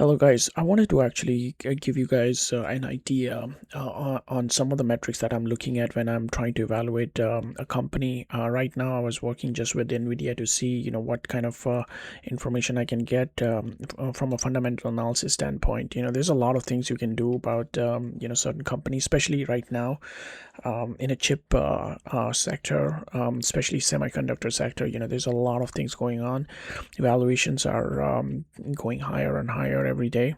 Hello, guys. I wanted to actually give you guys an idea on some of the metrics that I'm looking at when I'm trying to evaluate a company. Right now, I was working just with NVIDIA to see, what kind of information I can get from a fundamental analysis standpoint. There's a lot of things you can do about, certain companies, especially right now in a chip sector, especially semiconductor sector. There's a lot of things going on. Evaluations are going higher and higher every day.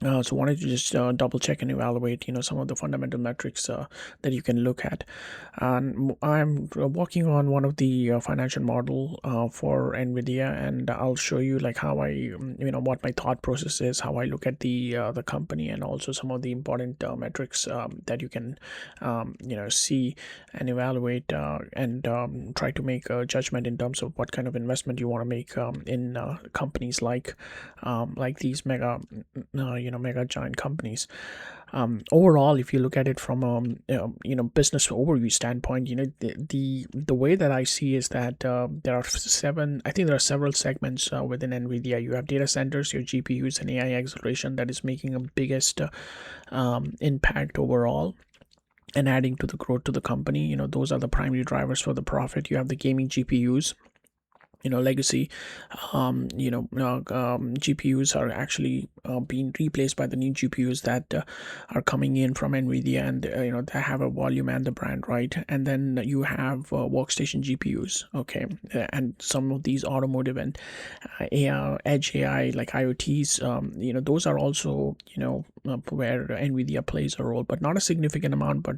So wanted to just double check and evaluate, some of the fundamental metrics that you can look at. And I'm working on one of the financial model for NVIDIA, and I'll show you like how what my thought process is, how I look at the company, and also some of the important metrics that you can, see and evaluate and try to make a judgment in terms of what kind of investment you want to make in companies like these mega giant companies. Overall, if you look at it from business overview standpoint, the way that I see is that there are seven. I think there are several segments within NVIDIA. You have data centers, your GPUs, and AI acceleration that is making a biggest impact overall and adding to the growth to the company. Those are the primary drivers for the profit. You have the gaming GPUs, legacy GPUs are actually being replaced by the new GPUs that are coming in from NVIDIA, and they have a volume and the brand, right? And then you have workstation GPUs, okay, and some of these automotive and AI, edge AI like IoTs, those are also where NVIDIA plays a role, but not a significant amount, but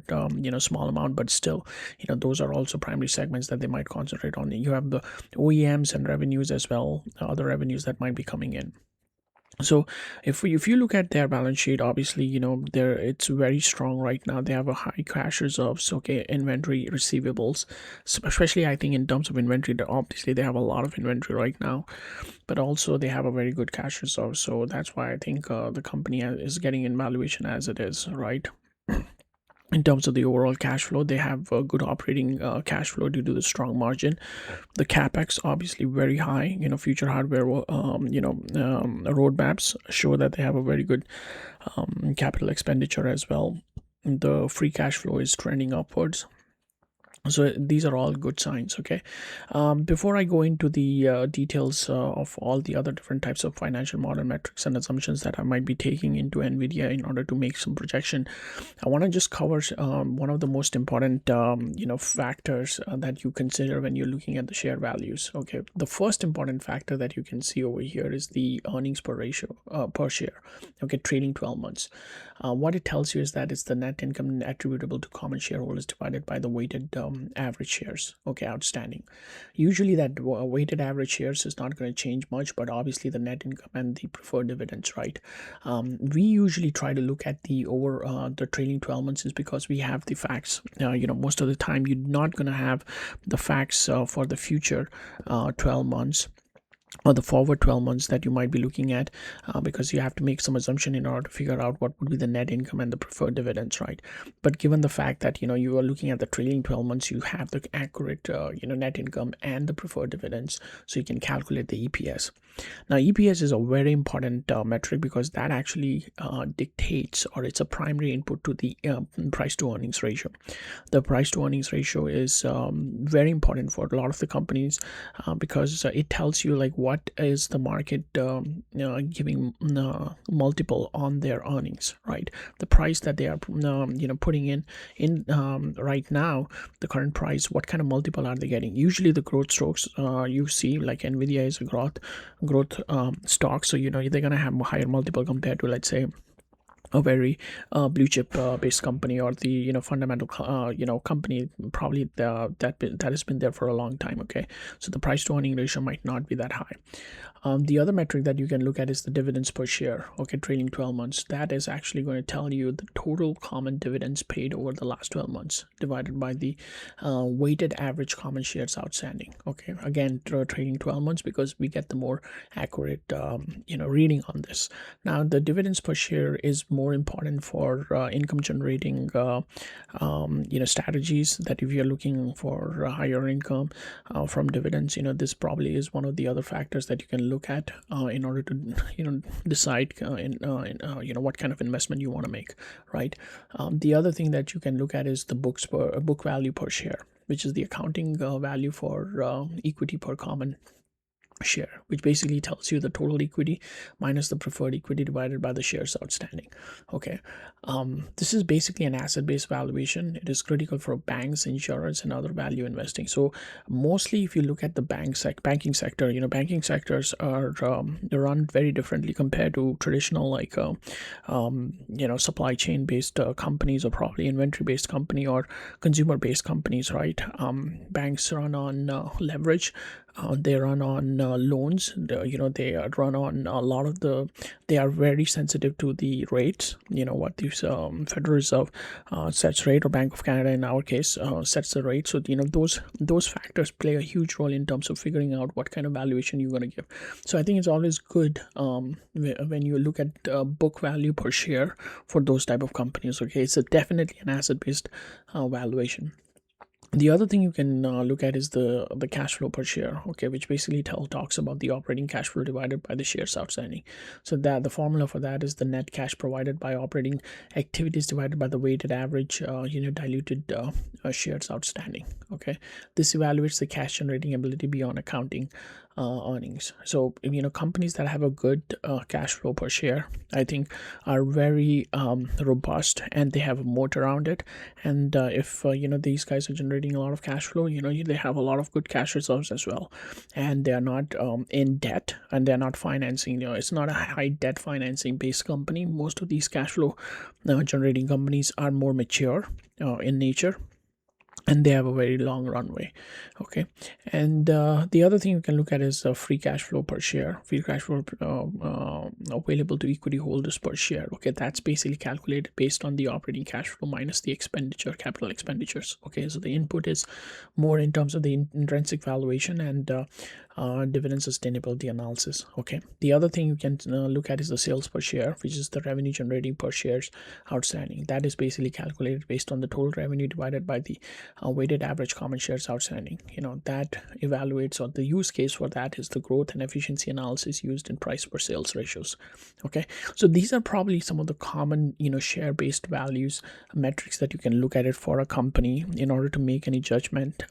small amount, but still, those are also primary segments that they might concentrate on. You have the OEMs and revenues as well, other revenues that might be coming in. So if you look at their balance sheet, obviously there it's very strong right now. They have a high cash reserves, okay, inventory, receivables, especially I think in terms of inventory, obviously they have a lot of inventory right now, but also they have a very good cash reserve. So that's why I think the company is getting in valuation as it is, right? In terms of the overall cash flow, they have a good operating cash flow due to the strong margin. The capex obviously very high. Future hardware roadmaps show that they have a very good capital expenditure as well. The free cash flow is trending upwards, so these are all good signs. Okay, before I go into the details of all the other different types of financial model metrics and assumptions that I might be taking into NVIDIA in order to make some projection, I want to just cover one of the most important factors that you consider when you're looking at the share values. Okay, the first important factor that you can see over here is the earnings per ratio per share, okay, trailing 12 months. What it tells you is that it's the net income attributable to common shareholders divided by the weighted average shares, okay, outstanding. Usually that weighted average shares is not going to change much, but obviously the net income and the preferred dividends, right? We usually try to look at the trailing 12 months is because we have the facts. Most of the time you're not going to have the facts for the future 12 months or the forward 12 months that you might be looking at, because you have to make some assumption in order to figure out what would be the net income and the preferred dividends, right? But given the fact that you are looking at the trailing 12 months, you have the accurate net income and the preferred dividends, so you can calculate the EPS. Now EPS is a very important metric because that actually dictates, or it's a primary input to the price to earnings ratio. The price to earnings ratio is very important for a lot of the companies because it tells you like what is the market giving multiple on their earnings, right? The price that they are putting in right now, the current price, what kind of multiple are they getting? Usually the growth stocks, you see like Nvidia is a growth stock, so they're going to have a higher multiple compared to, let's say, a very blue chip based company, or the fundamental company, probably that has been there for a long time. Okay, so the price to earning ratio might not be that high. The other metric that you can look at is the dividends per share, okay, trailing 12 months. That is actually going to tell you the total common dividends paid over the last 12 months divided by the weighted average common shares outstanding. Okay, again, trailing 12 months because we get the more accurate reading on this. Now the dividends per share is more important for income generating strategies, that if you're looking for higher income from dividends, this probably is one of the other factors that you can look at in order to decide what kind of investment you want to make, right? The other thing that you can look at is the book value per share, which is the accounting value for equity per common share, which basically tells you the total equity minus the preferred equity divided by the shares outstanding. Okay, this is basically an asset-based valuation. It is critical for banks, insurance, and other value investing. So mostly if you look at the banking sector, banking sectors are run very differently compared to traditional supply chain based companies, or probably inventory based company or consumer based companies, right? Banks run on leverage. They run on loans. They run on a lot of they are very sensitive to the rates. What these Federal Reserve sets rate, or Bank of Canada in our case sets the rate. So those factors play a huge role in terms of figuring out what kind of valuation you're going to give. So I think it's always good when you look at book value per share for those type of companies. Okay, it's definitely an asset based valuation. The other thing you can look at is the cash flow per share, okay, which basically talks about the operating cash flow divided by the shares outstanding. So that the formula for that is the net cash provided by operating activities divided by the weighted average diluted shares outstanding. Okay, this evaluates the cash generating ability beyond accounting earnings. So companies that have a good cash flow per share, I think, are very robust, and they have a moat around it. And if these guys are generating a lot of cash flow, they have a lot of good cash reserves as well, and they are not in debt, and they're not financing. It's not a high debt financing based company. Most of these cash flow generating companies are more mature in nature, and they have a very long runway. Okay, and the other thing you can look at is free cash flow per share, free cash flow available to equity holders per share. Okay, that's basically calculated based on the operating cash flow minus the capital expenditures. Okay, so the input is more in terms of the intrinsic valuation and dividend sustainability analysis. Okay, the other thing you can look at is the sales per share, which is the revenue generating per shares outstanding. That is basically calculated based on the total revenue divided by the weighted average common shares outstanding. That evaluates, or the use case for that is the growth and efficiency analysis used in price per sales ratios. Okay, so these are probably some of the common share based values metrics that you can look at it for a company in order to make any judgment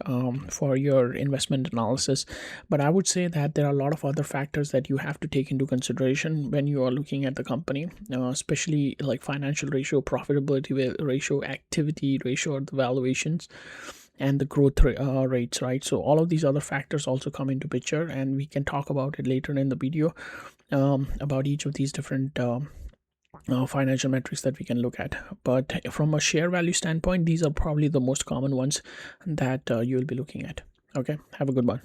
for your investment analysis. But I would say that there are a lot of other factors that you have to take into consideration when you are looking at the company, especially like financial ratio, profitability ratio, activity ratio, or the valuations, and the growth rates, right? So all of these other factors also come into picture, and we can talk about it later in the video about each of these different financial metrics that we can look at. But from a share value standpoint, these are probably the most common ones that you'll be looking at. Okay, have a good one.